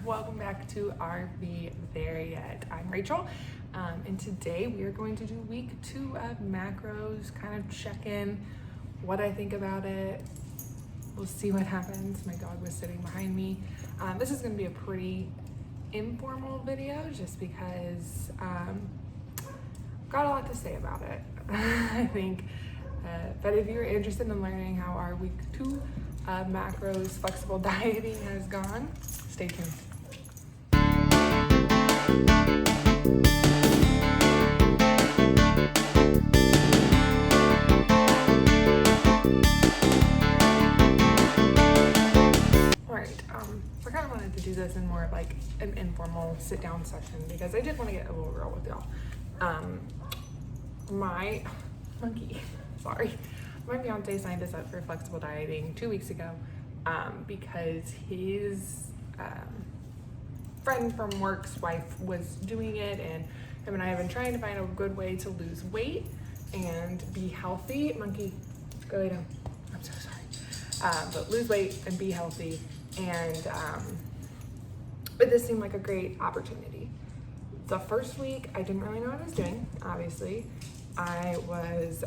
welcome back to RV There Yet. I'm Rachel, and today we are going to do week 2 of macros, kind of check in what I think about it. We'll see what happens. My dog was sitting behind me. This is going to be a pretty informal video just because got a lot to say about it. I think, but if you're interested in learning how our week 2 macros flexible dieting has gone, stay tuned. So I kind of wanted to do this in more of like an informal sit down session because I did want to get a little real with y'all. My fiance signed us up for flexible dieting 2 weeks ago because his friend from work's wife was doing it, and him and I have been trying to find a good way to lose weight and be healthy. Monkey, go lay down. I'm so sorry. But lose weight and be healthy, and but this seemed like a great opportunity. The first week, I didn't really know what I was doing, obviously. I was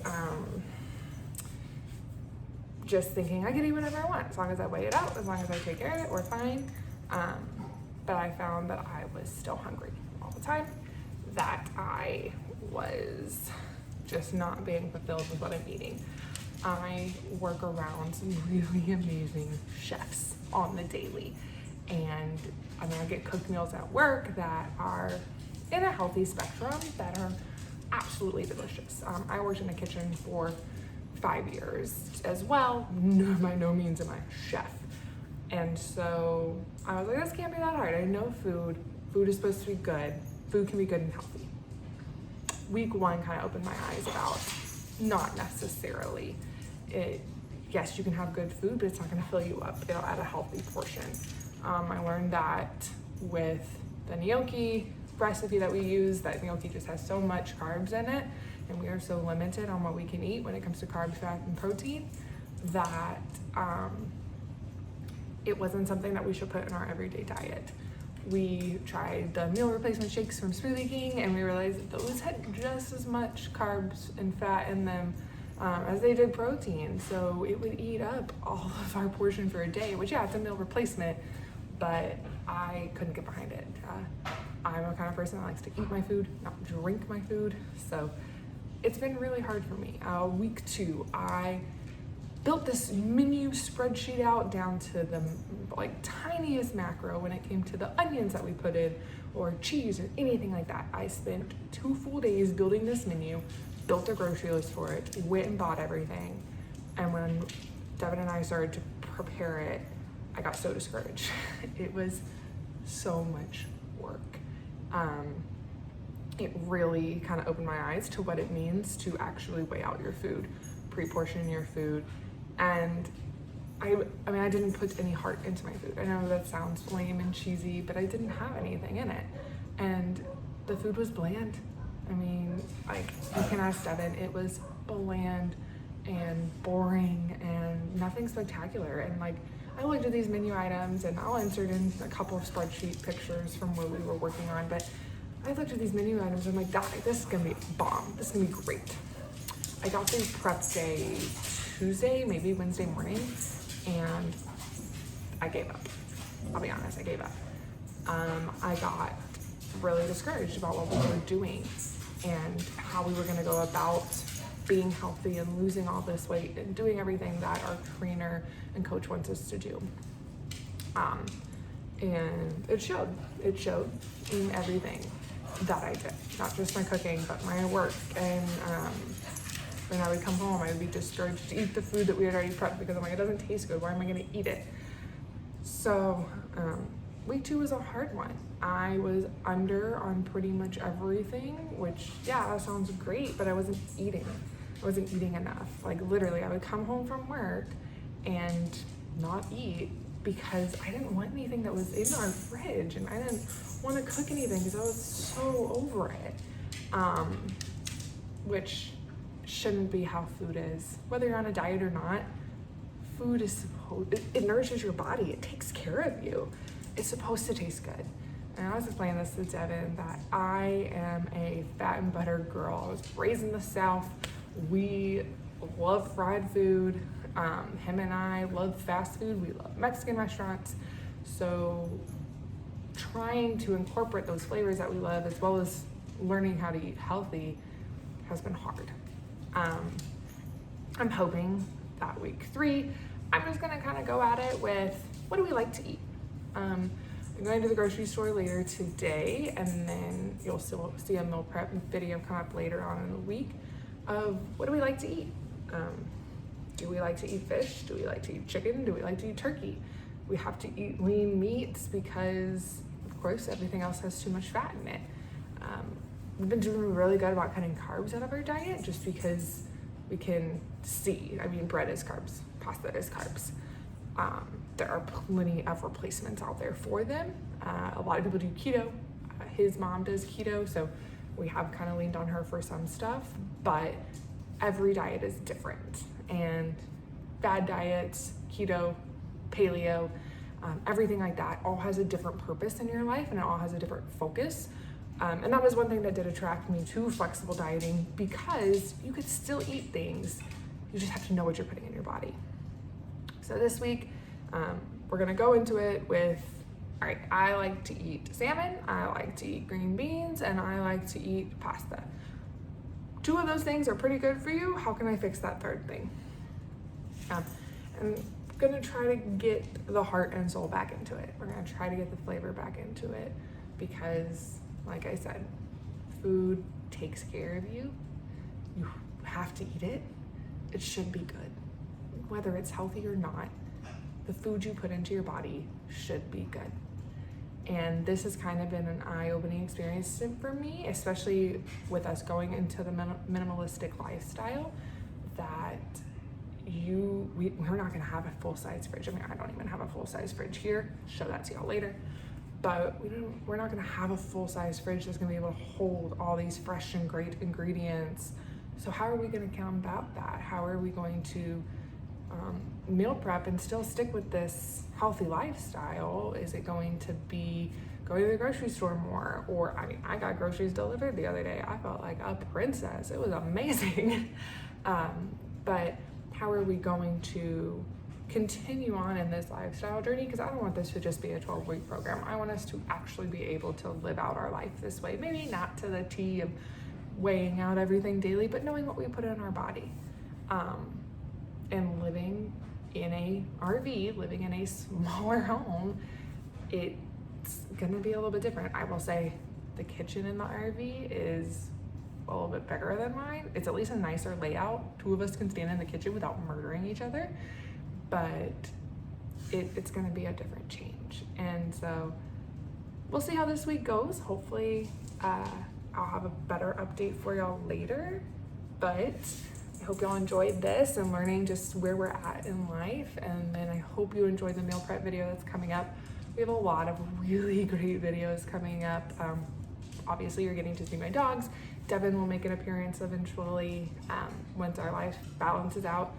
just thinking I can eat whatever I want as long as I weigh it out, as long as I take care of it, we're fine. But I found that I was still hungry all the time, that I was just not being fulfilled with what I'm eating. I work around some really amazing chefs on the daily, and I mean, I get cooked meals at work that are in a healthy spectrum that are absolutely delicious. I worked in the kitchen for 5 years as well. By no means am I a chef. And so I was like, this can't be that hard. I know food is supposed to be good. Food can be good and healthy. Week 1 kind of opened my eyes about not necessarily it. Yes, you can have good food, but it's not going to fill you up at a healthy portion. I learned that with the gnocchi recipe that we use, that gnocchi just has so much carbs in it, and we are so limited on what we can eat when it comes to carbs, fat, and protein, that it wasn't something that we should put in our everyday diet. We tried the meal replacement shakes from Smoothie King, and we realized that those had just as much carbs and fat in them as they did protein. So it would eat up all of our portion for a day, which, yeah, it's a meal replacement, but I couldn't get behind it. I'm a kind of person that likes to eat my food, not drink my food. So it's been really hard for me. Week 2, I built this menu spreadsheet out down to the like tiniest macro when it came to the onions that we put in, or cheese, or anything like that. I spent 2 full days building this menu, built a grocery list for it, went and bought everything. And when Devin and I started to prepare it, I got so discouraged. It was so much work. It really kind of opened my eyes to what it means to actually weigh out your food, pre-portion your food. And I mean, I didn't put any heart into my food. I know that sounds lame and cheesy, but I didn't have anything in it. And the food was bland. I mean, like, you can ask Devin, it was bland and boring and nothing spectacular. And like, I looked at these menu items, and I'll insert in a couple of spreadsheet pictures from what we were working on, but I looked at these menu items and I'm like, this is gonna be a bomb. This is gonna be great. I got these prep day Tuesday, maybe Wednesday morning, and I gave up. I'll be honest, I gave up. I got really discouraged about what we were doing and how we were gonna go about being healthy and losing all this weight and doing everything that our trainer and coach wants us to do. And it showed in everything that I did, not just my cooking, but my work. And when I would come home, I would be discouraged to eat the food that we had already prepped because I'm like, it doesn't taste good. Why am I gonna eat it? So week 2 was a hard one. I was under on pretty much everything, which, yeah, that sounds great, but I wasn't eating. I wasn't eating enough. Like, literally, I would come home from work and not eat because I didn't want anything that was in our fridge, and I didn't want to cook anything because I was so over it, which shouldn't be how food is. Whether you're on a diet or not, food is it nourishes your body. It takes care of you. it's supposed to taste good. And I was explaining this to Devin that I am a fat and butter girl. I was raised in the South. We love fried food. Him and I love fast food. We love Mexican restaurants. So trying to incorporate those flavors that we love, as well as learning how to eat healthy, has been hard. I'm hoping that week 3, I'm just gonna kind of go at it with, what do we like to eat? I'm going to the grocery store later today, and then you'll still see a meal prep video come up later on in the week of what do we like to eat? Do we like to eat fish? Do we like to eat chicken? Do we like to eat turkey? We have to eat lean meats because, of course, everything else has too much fat in it. We've been doing really good about cutting carbs out of our diet just because we can see, I mean, bread is carbs, pasta is carbs. There are plenty of replacements out there for them. A lot of people do keto. His mom does keto, so we have kind of leaned on her for some stuff, but every diet is different. And bad diets, keto, paleo, everything like that all has a different purpose in your life, and it all has a different focus. And that was one thing that did attract me to flexible dieting, because you could still eat things. You just have to know what you're putting in your body. So this week, we're gonna go into it with, all right, I like to eat salmon, I like to eat green beans, and I like to eat pasta. 2 of those things are pretty good for you. How can I fix that third thing? I'm gonna try to get the heart and soul back into it. We're gonna try to get the flavor back into it, because like I said, food takes care of you. You have to eat it. It should be good. Whether it's healthy or not, the food you put into your body should be good. And this has kind of been an eye-opening experience for me, especially with us going into the minimalistic lifestyle, that we're not gonna have a full-size fridge. I mean, I don't even have a full-size fridge here. Show that to y'all later. But we're not gonna have a full-size fridge that's gonna be able to hold all these fresh and great ingredients. So how are we gonna combat that? How are we going to meal prep and still stick with this healthy lifestyle? Is it going to be going to the grocery store more? Or, I mean, I got groceries delivered the other day. I felt like a princess. It was amazing. But how are we going to continue on in this lifestyle journey? Because I don't want this to just be a 12-week program. I want us to actually be able to live out our life this way. Maybe not to the T of weighing out everything daily, but knowing what we put in our body. And living in a RV, living in a smaller home, it's gonna be a little bit different. I will say the kitchen in the RV is a little bit bigger than mine. It's at least a nicer layout. 2 of us can stand in the kitchen without murdering each other, but it's gonna be a different change. And so we'll see how this week goes. Hopefully I'll have a better update for y'all later, but I hope y'all enjoyed this and learning just where we're at in life. And then I hope you enjoyed the meal prep video that's coming up. We have a lot of really great videos coming up. Obviously you're getting to see my dogs. Devin will make an appearance eventually once our life balances out.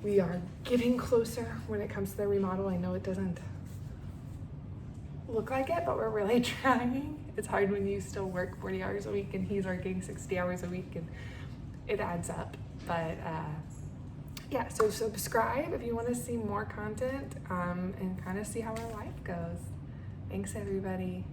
We are getting closer when it comes to the remodel. I know it doesn't look like it, but we're really trying. It's hard when you still work 40 hours a week and he's working 60 hours a week, and it adds up. But yeah, so subscribe if you want to see more content and kind of see how our life goes. Thanks, everybody.